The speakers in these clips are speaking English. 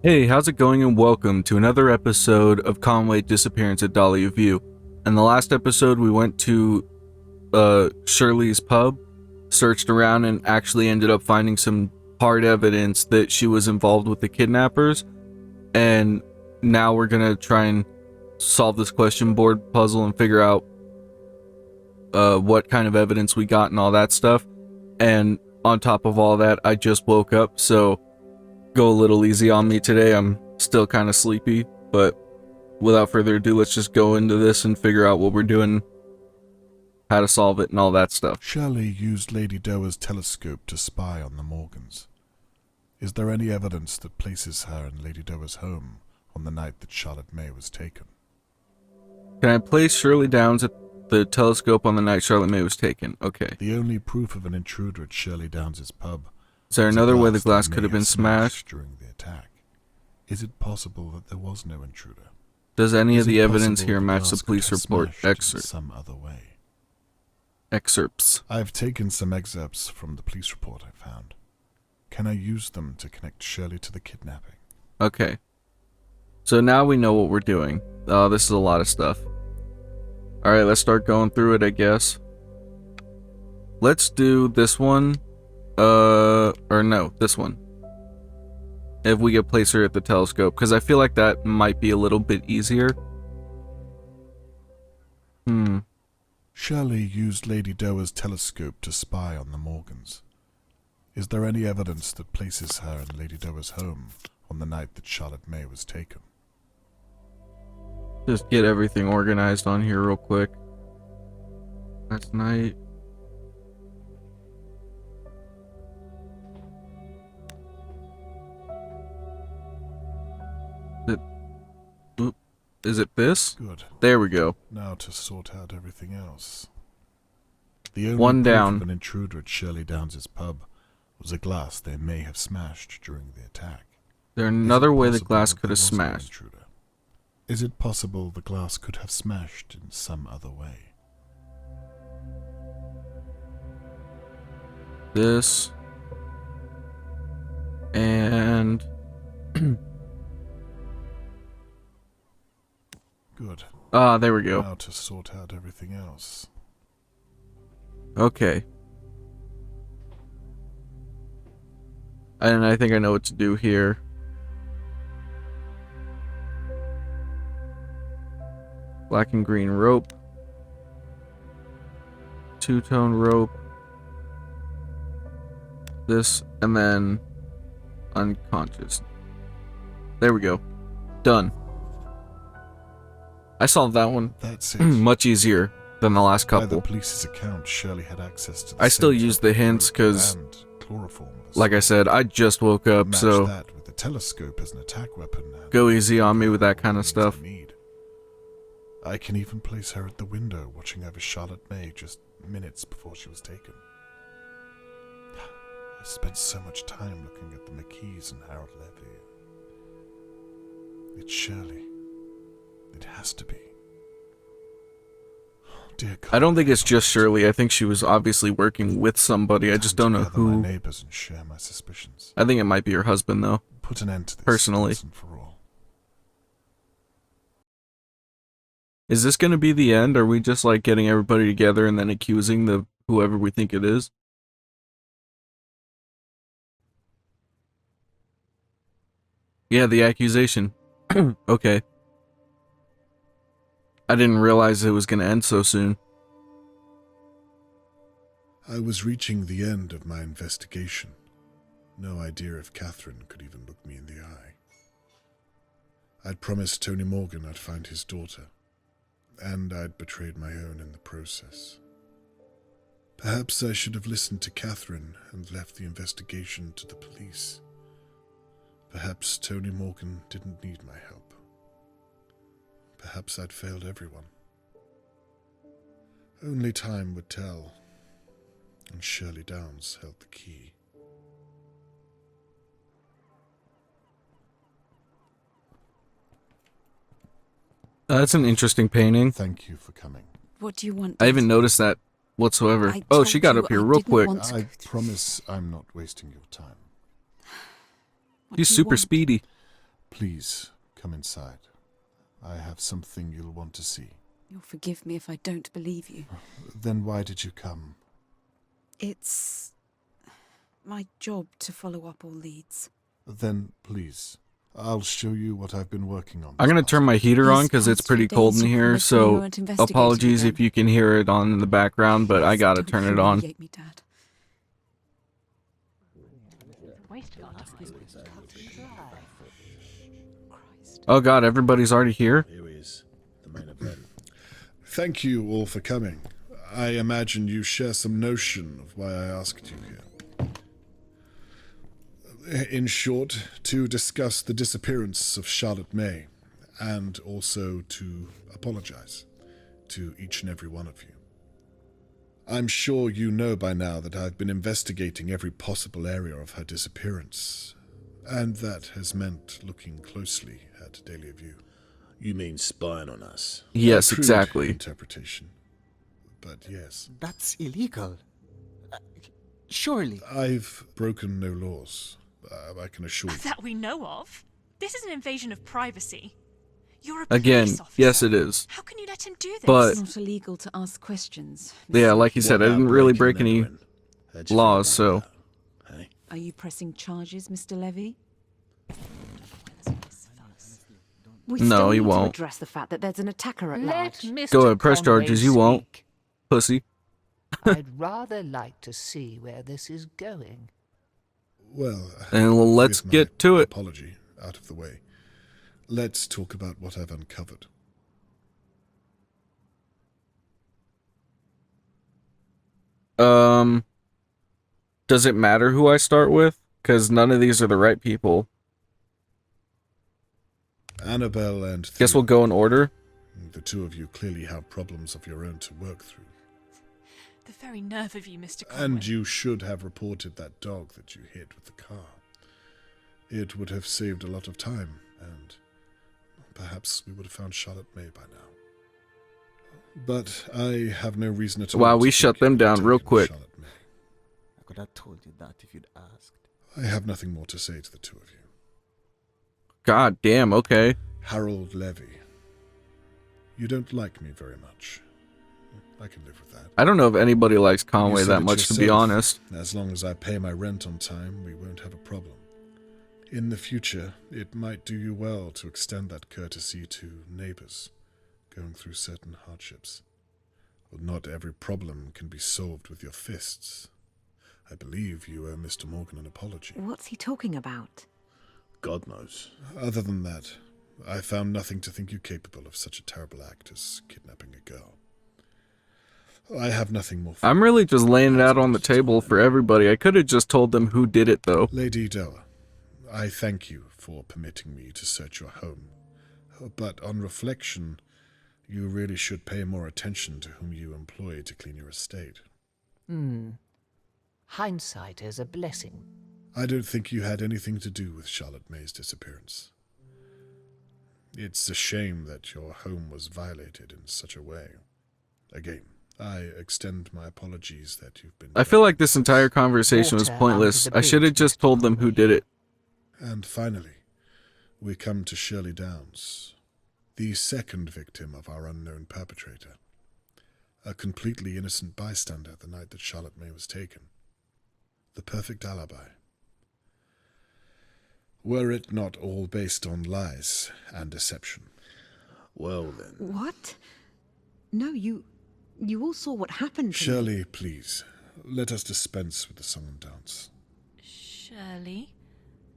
Hey, how's it going, and welcome to another episode of Conway Disappearance at Dahlia View. In the last episode, we went to Shirley's pub, searched around, and actually ended up finding some hard evidence that she was involved with the kidnappers. And now we're gonna try and solve this question board puzzle and figure out what kind of evidence we got and all that stuff. And on top of all that, I just woke up, so go a little easy on me today. I'm still kind of sleepy, but without further ado, let's just go into this and figure out what we're doing, how to solve it, and all that stuff. Shirley used Lady Doer's telescope to spy on the Morgans. Is there any evidence that places her in Lady Doer's home on the night that Charlotte May was taken? Can I place Shirley Downs at the telescope on the night Charlotte May was taken? Okay. The only proof of an intruder at Shirley Downs' pub. Is there another way the glass could have been smashed during the attack? Is it possible that there was no intruder? Does any of the evidence here match the police report excerpts? Some other way. Excerpts. I've taken some excerpts from the police report I found. Can I use them to connect Shirley to the kidnapping? Okay. So now we know what we're doing. Oh, this is a lot of stuff. Alright, let's start going through it, I guess. Let's do this one. Or no, this one. If we could place her at the telescope, because I feel like that might be a little bit easier. Shirley used Lady Doer's telescope to spy on the Morgans. Is there any evidence that places her in Lady Doer's home on the night that Charlotte May was taken? Just get everything organized on here real quick. Last night. Is it this? Good. There we go. Now to sort out everything else. The only One proof down. of an intruder at Shirley Downs' pub was a glass they may have smashed during the attack. There's another way the possible glass that could have there was no smashed. intruder? Is it possible the glass could have smashed in some other way? This. And... Good. Ah, there we go. Now to sort out everything else. Okay. And I think I know what to do here. Black and green rope. Two-tone rope. This, and then unconscious. There we go. Done. I solved that one. That's it. Much easier than the last By the couple. police's account, Shirley had access to the I still same use type the of hints rope 'cause, and chloroform was like I said, I just woke up, match so that with the telescope as an attack weapon. And go easy on me with that kind of things stuff. I need. I can even place her at the window watching over Charlotte May just minutes before she was taken. I spent so much time looking at the McKees and Harold Levy. It's Shirley. It has to be. Dear God, I don't think it's just Shirley. I think she was obviously working with somebody. I just don't know gather my who. neighbors and share my suspicions. I think it might be her husband, though. Put an end to this Personally. once and for all. Is this going to be the end? Are we just like getting everybody together and then accusing the whoever we think it is? Yeah, the accusation. Okay. I didn't realize it was going to end so soon. I was reaching the end of my investigation. No idea if Catherine could even look me in the eye. I'd promised Tony Morgan I'd find his daughter, and I'd betrayed my own in the process. Perhaps I should have listened to Catherine and left the investigation to the police. Perhaps Tony Morgan didn't need my help. Perhaps I'd failed everyone. Only time would tell, and Shirley Downs held the key. That's an interesting painting. Thank you for coming. What do you want? I haven't noticed that whatsoever. I Oh, told she got you up here I real didn't quick. want to I go through promise I'm not wasting your time. What She's do you super want? speedy. Please, come inside. I have something you'll want to see. You'll forgive me if I don't believe you. Then why did you come? It's my job to follow up all leads. Then, please, I'll show you what I've been working on. I'm going to turn my heater on These because it's past few pretty cold days in you here, promised me you so weren't investigating apologies again. if you can hear it on in the background, but I got to Don't turn it on. humiliate me, Dad. Oh god, everybody's already here? Here is the main event. Thank you all for coming. I imagine you share some notion of why I asked you here. In short, to discuss the disappearance of Charlotte May, and also to apologize to each and every one of you. I'm sure you know by now that I've been investigating every possible area of her disappearance, and that has meant looking closely at Dahlia View. You mean spying on us? Yes, A crude exactly. interpretation, but yes. That's illegal. Surely. I've broken no laws, I can assure you. That we know of. This is an invasion of privacy. You're a Again, police officer. yes it is. How can you let him do this? But- It's not illegal to ask questions. Yeah, like you said, I What about didn't really breaking break any and entering? How'd you laws, feel so... about that, hey? Are you pressing charges, Mr. Levy? We No, still he need won't. to address the fact that there's an attacker at Let large. Mr. Go ahead, press Conway charges, you won't. speak. Pussy. I'd rather like to see where this is going. Well, And let's with my get to it. Apology out of the way. Let's talk about what I've uncovered. Does it matter who I start with? Because none of these are the right people. Annabelle and Guess we'll Theo, go in order. the two of you clearly have problems of your own to work through. The very nerve of you, Mr. Conway. And you should have reported that dog that you hit with the car. It would have saved a lot of time, and perhaps we would have found Charlotte May by now. But I have no reason at all. Wow, to we think shut you them have down real taken quick. Charlotte May. I could have told you that if you'd asked. I have nothing more to say to the two of you. God damn, okay. Harold Levy. You don't like me very much. I can live with that. I don't know if anybody likes Conway You said that it much, to be yourself. honest. As long as I pay my rent on time, we won't have a problem. In the future, it might do you well to extend that courtesy to neighbors going through certain hardships. Well, not every problem can be solved with your fists. I believe you owe Mr. Morgan an apology. What's he talking about? God knows. Other than that, I found nothing to think you capable of such a terrible act as kidnapping a girl. I have nothing more for I'm really just laying it out on the table for everybody. I could have just told them who did it, though. Lady Della, I thank you for permitting me to search your home. But on reflection, you really should pay more attention to whom you employ to clean your estate. Hindsight is a blessing. I don't think you had anything to do with Charlotte May's disappearance. It's a shame that your home was violated in such a way. Again, I extend my apologies that you've been... I feel like this entire conversation was Water pointless. under the I should have bridge, just Mr. told them who did it. And finally, we come to Shirley Downs, the second victim of our unknown perpetrator. A completely innocent bystander the night that Charlotte May was taken. The perfect alibi. Were it not all based on lies and deception? Well then. What? No, you all saw what happened to me. Shirley, please, let us dispense with the song and dance. Shirley?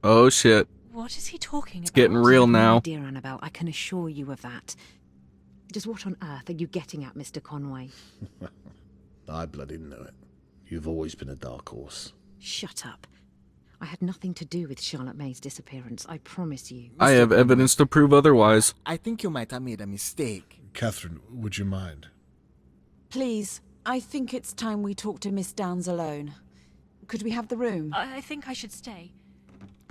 Oh shit. What is he talking It's about? getting real No now. idea, Annabelle. I can assure you of that. Just what on earth are you getting at, Mr. Conway? I bloody know it. You've always been a dark horse. Shut up. I had nothing to do with Charlotte May's disappearance, I promise you. I have evidence to prove otherwise. I think you might have made a mistake. Catherine, would you mind? Please, I think it's time we talk to Miss Downs alone. Could we have the room? I think I should stay.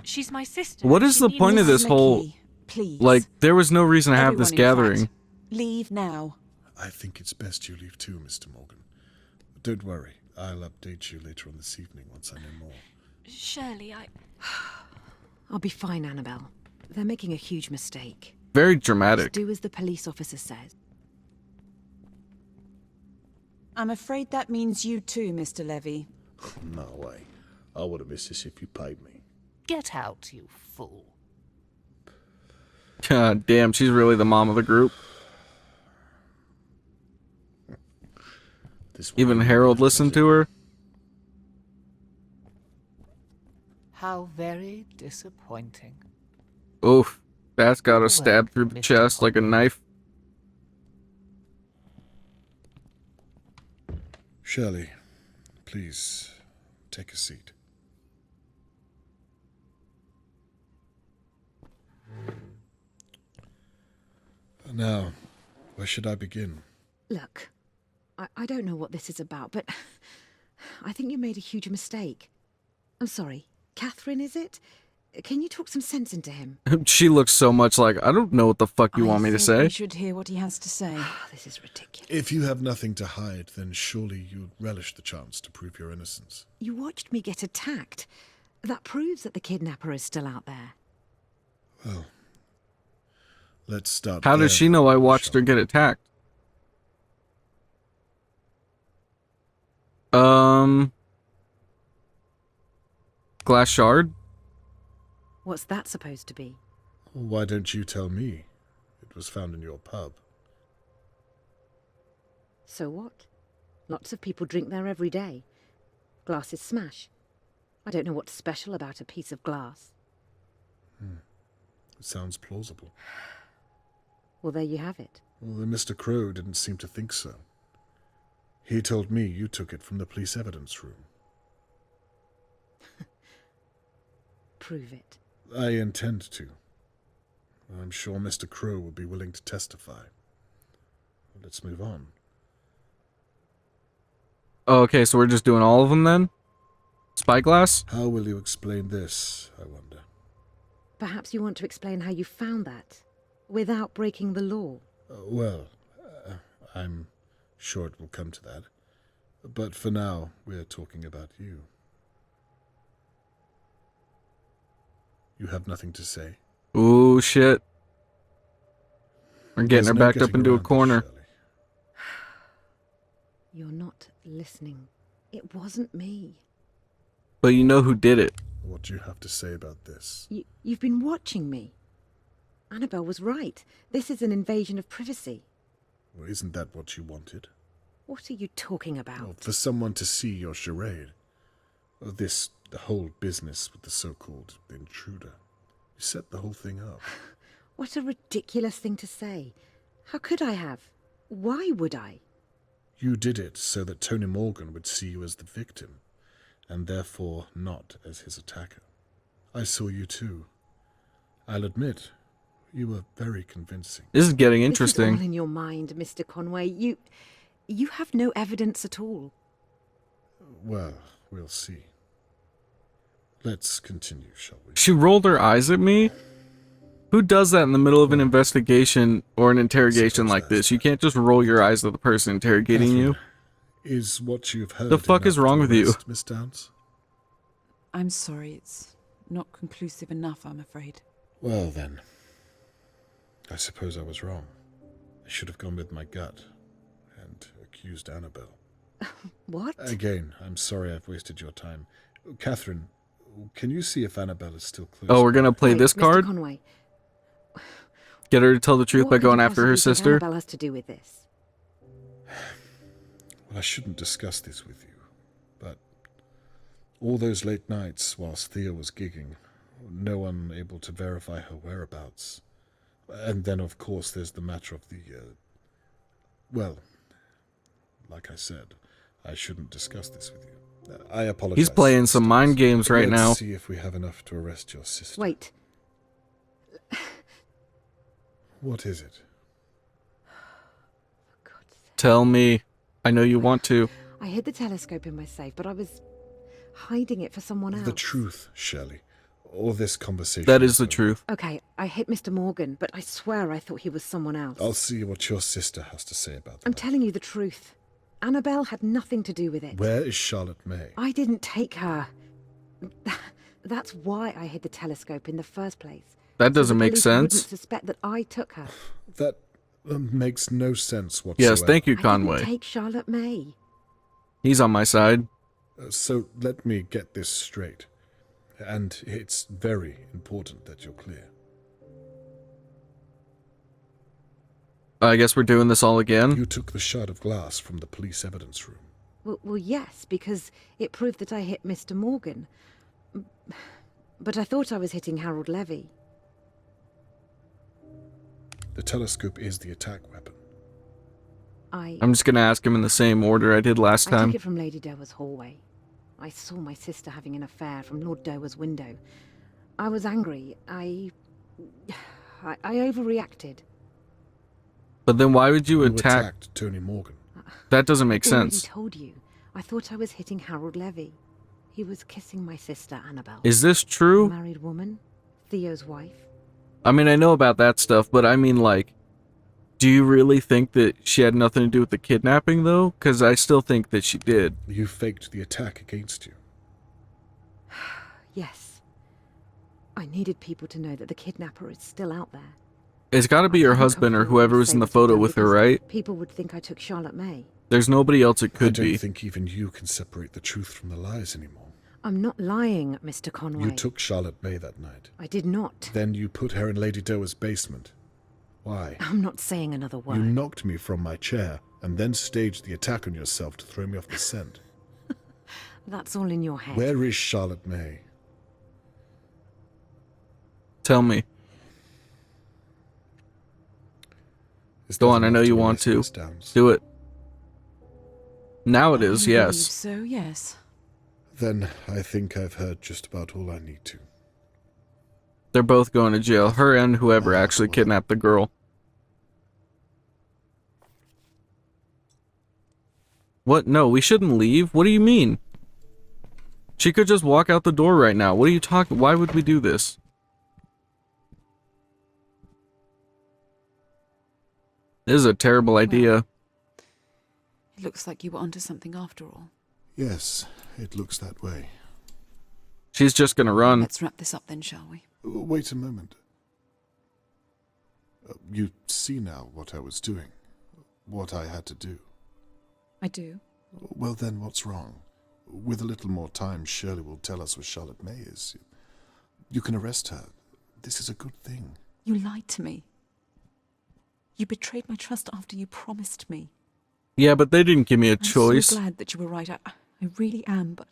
She's my sister. What is She the needs- point of Mrs. this whole... McKee, please. Like, there was no reason to have this Everyone, in gathering. fact. Leave now. I think it's best you leave too, Mr. Morgan. Don't worry, I'll update you later on this evening once I know more. Shirley, I'll be fine, Annabelle. They're making a huge mistake. Very Just dramatic. do as the police officer says. I'm afraid that means you too, Mr. Levy. No way. I would have missed this if you paid me. Get out, you fool. God damn, she's really the mom of the group. This one Even ain't Harold much, listened is it? to her. How very disappointing. Oof. That's got Well, a stab through the Mr. chest like a Conway. knife. Shirley, please take a seat. Now, where should I begin? Look, I don't know what this is about, but I think you made a huge mistake. I'm sorry. Catherine, is it? Can you talk some sense into him? She looks so much like, I don't know what the fuck you want me to I think say. we should hear what he has to say. This is ridiculous. If you have nothing to hide, then surely you'd relish the chance to prove your innocence. You watched me get attacked. That proves that the kidnapper is still out there. Well, let's start How does there, she know I watched her shall get we? attacked? Glass shard? What's that supposed to be? Why don't you tell me? It was found in your pub. So what? Lots of people drink there every day. Glasses smash. I don't know what's special about a piece of glass. It sounds plausible. Well, there you have it. Well, then Mr. Crow didn't seem to think so. He told me you took it from the police evidence room. Prove it. I intend to. I'm sure Mr. Crow will be willing to testify. Let's move on. Oh, okay, so we're just doing all of them then? Spyglass? How will you explain this, I wonder? Perhaps you want to explain how you found that, without breaking the law. I'm sure it will come to that. But for now, we're talking about you. You have nothing to say? Ooh, shit. We're getting There's her no backed up getting into a around this, corner. Shirley. You're not listening. It wasn't me. But you know who did it. What do you have to say about this? You've been watching me. Annabelle was right. This is an invasion of privacy. Well, isn't that what you wanted? What are you talking about? Well, for someone to see your charade. The whole business with the so-called intruder. You set the whole thing up. What a ridiculous thing to say. How could I have? Why would I? You did it so that Tony Morgan would see you as the victim, and therefore not as his attacker. I saw you too. I'll admit, you were very convincing. This is getting This interesting. is all in your mind, Mr. Conway. You have no evidence at all. Well, we'll see. Let's continue, shall we? She rolled her eyes at me? Who does that in the middle of an investigation or an interrogation Suppose like that's this? You that. can't just roll your eyes at the person interrogating you. Catherine, is what you've heard The fuck is enough wrong to with you? arrest Miss Downs? I'm sorry, it's not conclusive enough, I'm afraid. Well then, I suppose I was wrong. I should have gone with my gut and accused Annabelle. What? Again, I'm sorry I've wasted your time. Catherine, can you see if Annabelle is still close? Oh, we're gonna play Wait, this Mr. card? Conway, Get her to tell the truth what by could you going after her possibly think sister? Annabelle has to do with this? Well, I shouldn't discuss this with you, but all those late nights whilst Thea was gigging, no one able to verify her whereabouts. And then, of course, there's the matter of the, well, like I said, I shouldn't discuss this with you. I apologize. He's playing some mind games right Let's now. see if we have enough to arrest your sister. Wait, What is it? for God's sake. Tell me. I know you want to. I hid the telescope in my safe, but I was hiding it for someone else. The truth, Shirley. All this conversation. That is the over. truth. Okay, I hit Mr. Morgan, but I swear I thought he was someone else. I'll see what your sister has to say about I'm that. telling you the truth. Annabelle had nothing to do with it. Where is Charlotte May? I didn't take her. That's why I hid the telescope in the first place. That doesn't the make police sense. wouldn't suspect that I took her. That makes no sense whatsoever. Yes, thank you, I Conway. didn't take Charlotte May. He's on my side. So let me get this straight. And it's very important that you're clear. I guess we're doing this all again. You took the shard of glass from the police evidence room. Well, yes, because it proved that I hit Mr. Morgan. But I thought I was hitting Harold Levy. The telescope is the attack weapon. I'm just gonna ask him in the same order I did last I time. took it from Lady Dowa's hallway. I saw my sister having an affair from Lord Dowa's window. I was angry. I overreacted. But then why would you You attack? attacked Tony Morgan. That doesn't make I already sense. told you. I thought I was hitting Harold Levy. He was kissing my sister Annabelle. Is this A true? married woman, Theo's wife. I mean, I know about that stuff, but I mean, like, do you really think that she had nothing to do with the kidnapping, though? Because I still think that she did. You faked the attack against you. Yes. I needed people to know that the kidnapper is still out there. It's got to be your I couldn't husband come or forward whoever and was say in the what he'd photo done with her, because right? People would think I took Charlotte May. There's nobody else it I could don't be. think even you can separate the truth from the lies anymore. I'm not lying, Mr. Conway. You took Charlotte May that night. I did not. Then you put her in Lady Dowa's basement. Why? I'm not saying another word. You knocked me from my chair and then staged the attack on yourself to throw me off the scent. That's all in your head. Where is Charlotte May? Tell me. Is Go that on, I enough know you release want to. Miss Downs? Do it. Now it is, I believe yes. So, yes. Then I think I've heard just about all I need to. They're both going to jail. Her and whoever actually well. kidnapped the girl. What? No, we shouldn't leave. What do you mean? She could just walk out the door right now. What are you talking? Why would we do this? This is a terrible idea. It looks like you were onto something after all. Yes, it looks that way. She's just gonna run. Let's wrap this up then, shall we? Wait a moment. You see now what I was doing. What I had to do. I do. Well then, what's wrong? With a little more time, Shirley will tell us where Charlotte May is. You can arrest her. This is a good thing. You lied to me. You betrayed my trust after you promised me. Yeah, but they didn't give me a I'm choice. so glad that you were right. I really am, but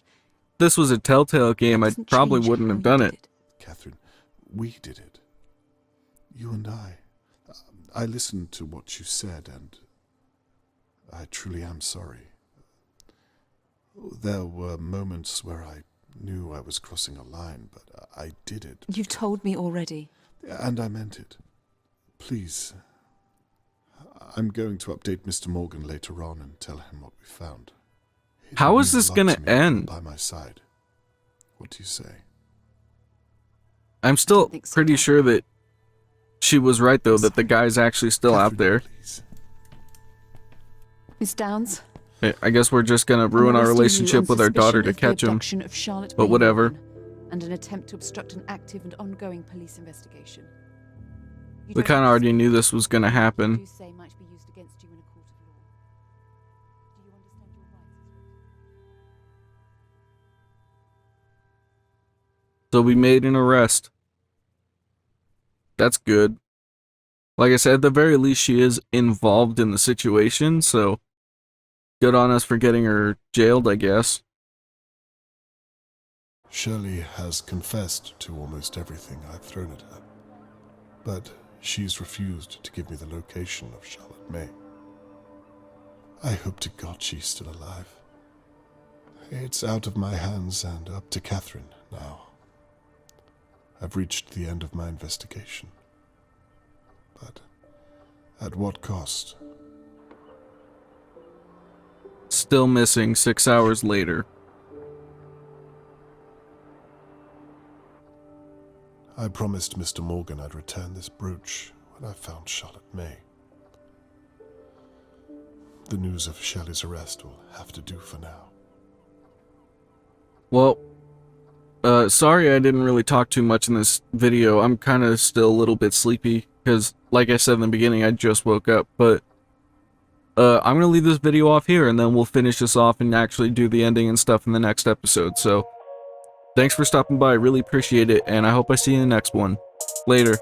This was a Telltale game. I doesn't probably change wouldn't how have you done did it. Catherine, we did it. You and I. I listened to what you said, and I truly am sorry. There were moments where I knew I was crossing a line, but I did it. You've told me already. And I meant it. Please. I'm going to update Mr. Morgan later on and tell him what we found. It How would is mean a this lot gonna to me to have him end? by my side. What do you say? I'm still think so, pretty Dad. sure that she was right, though, that the guy's actually still out Catherine, there. Please. Miss Downs, I guess we're just gonna ruin I'm our arresting you relationship on with our daughter to suspicion of the catch him. abduction of Charlotte But May whatever. Morgan and an attempt to obstruct an active and ongoing police investigation. You We don't kind of already understand knew this was gonna what happen. you say might be used against you in a court of law. Do you understand your rights? So we made an arrest. That's good. Like I said, at the very least, she is involved in the situation, so good on us for getting her jailed, I guess. Shirley has confessed to almost everything I've thrown at her, but she's refused to give me the location of Charlotte May. I hope to God she's still alive. It's out of my hands and up to Catherine now. I've reached the end of my investigation. But at what cost? Still missing 6 hours later. I promised Mr. Morgan I'd return this brooch when I found Charlotte May. The news of Shelley's arrest will have to do for now. Well, Sorry I didn't really talk too much in this video. I'm kind of still a little bit sleepy, because, like I said in the beginning, I just woke up, but, I'm gonna leave this video off here, and then we'll finish this off and actually do the ending and stuff in the next episode, so, thanks for stopping by, I really appreciate it, and I hope I see you in the next one. Later.